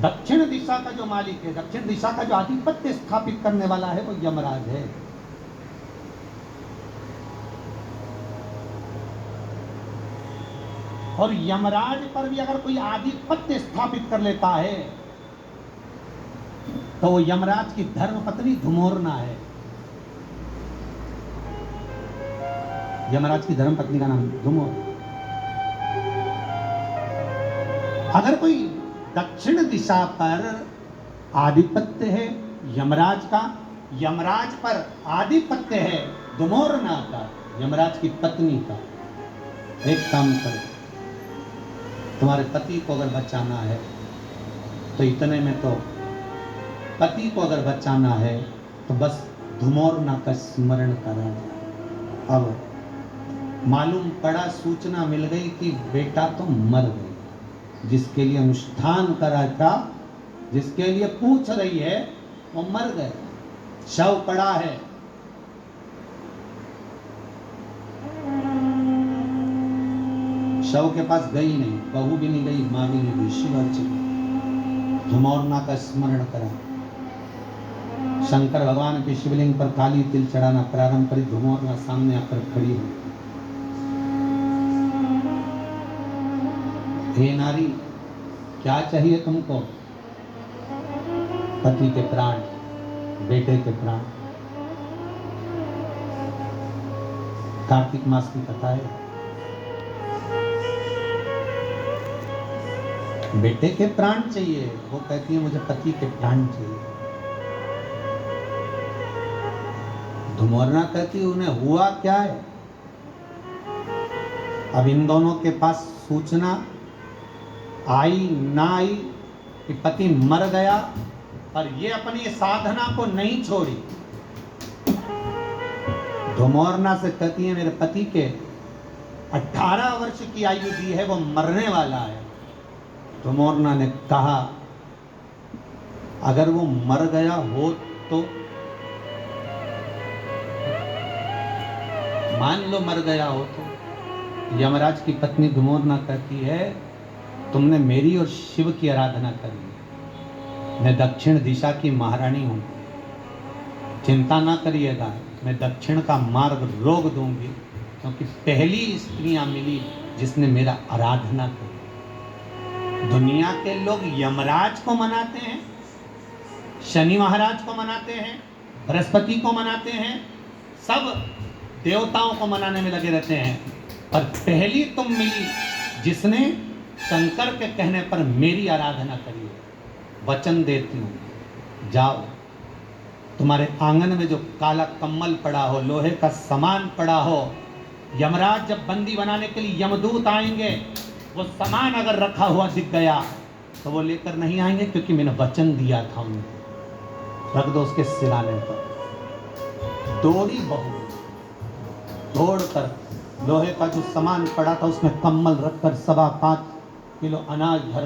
दक्षिण दिशा का जो मालिक है, दक्षिण दिशा का जो आधिपत्य स्थापित करने वाला है, वो यमराज है। और यमराज पर भी अगर कोई आधिपत्य स्थापित कर लेता है तो वो यमराज की धर्मपत्नी धुमोरना है। यमराज की धर्मपत्नी का नाम धुमोर। अगर कोई दक्षिण दिशा पर आधिपत्य है यमराज का, यमराज पर आधिपत्य है धुमोरना का, यमराज की पत्नी का, एक काम करो, तुम्हारे पति को अगर बचाना है तो इतने में तो पति को अगर बचाना है तो बस धुमोरना का स्मरण करा। अब मालूम पड़ा, सूचना मिल गई कि बेटा तो मर गया, जिसके लिए अनुष्ठान करा था, जिसके लिए पूछ रही है, वो मर गए, शव पड़ा है। शव के पास गई नहीं, बहू भी नहीं गई, मां भी नहीं गई, शिव चली। धुमोरना का स्मरण करा। शंकर भगवान के शिवलिंग पर काली तिल चढ़ाना प्रारंभ करी। धुमोरना सामने आकर खड़ी हुई। हे नारी, क्या चाहिए तुमको? पति के प्राण, बेटे के प्राण। कार्तिक मास की कथा है। बेटे के प्राण चाहिए, वो कहती है मुझे पति के प्राण चाहिए। धुमोरना कहती है उन्हें हुआ क्या है? अब इन दोनों के पास सूचना आई ना आई कि पति मर गया, पर ये अपनी साधना को नहीं छोड़ी। धुमोरना से कहती है मेरे पति के 18 वर्ष की आयु दी है, वो मरने वाला है। धुमोरना ने कहा अगर वो मर गया हो तो मान लो मर गया हो तो। यमराज की पत्नी धुमोरना कहती है तुमने मेरी और शिव की आराधना करी, मैं दक्षिण दिशा की महारानी हूं, चिंता ना करिएगा, मैं दक्षिण का मार्ग रोक दूंगी, क्योंकि पहली स्त्रियां मिली जिसने मेरा आराधना करी। दुनिया के लोग यमराज को मनाते हैं, शनि महाराज को मनाते हैं, बृहस्पति को मनाते हैं, सब देवताओं को मनाने में लगे रहते हैं, पर पहली तुम मिली जिसने शंकर के कहने पर मेरी आराधना करी है। वचन देती हूँ, जाओ, तुम्हारे आंगन में जो काला कम्बल पड़ा हो, लोहे का सामान पड़ा हो, यमराज जब बंदी बनाने के लिए यमदूत आएंगे, वो सामान अगर रखा हुआ दिख गया तो वो लेकर नहीं आएंगे, क्योंकि मैंने वचन दिया था उनको। रख दो उसके सिराने पर। दौड़ी बहू दौड़ कर लोहे का जो सामान पड़ा था उसमें कम्बल रखकर 5.25 किलो अनाज भर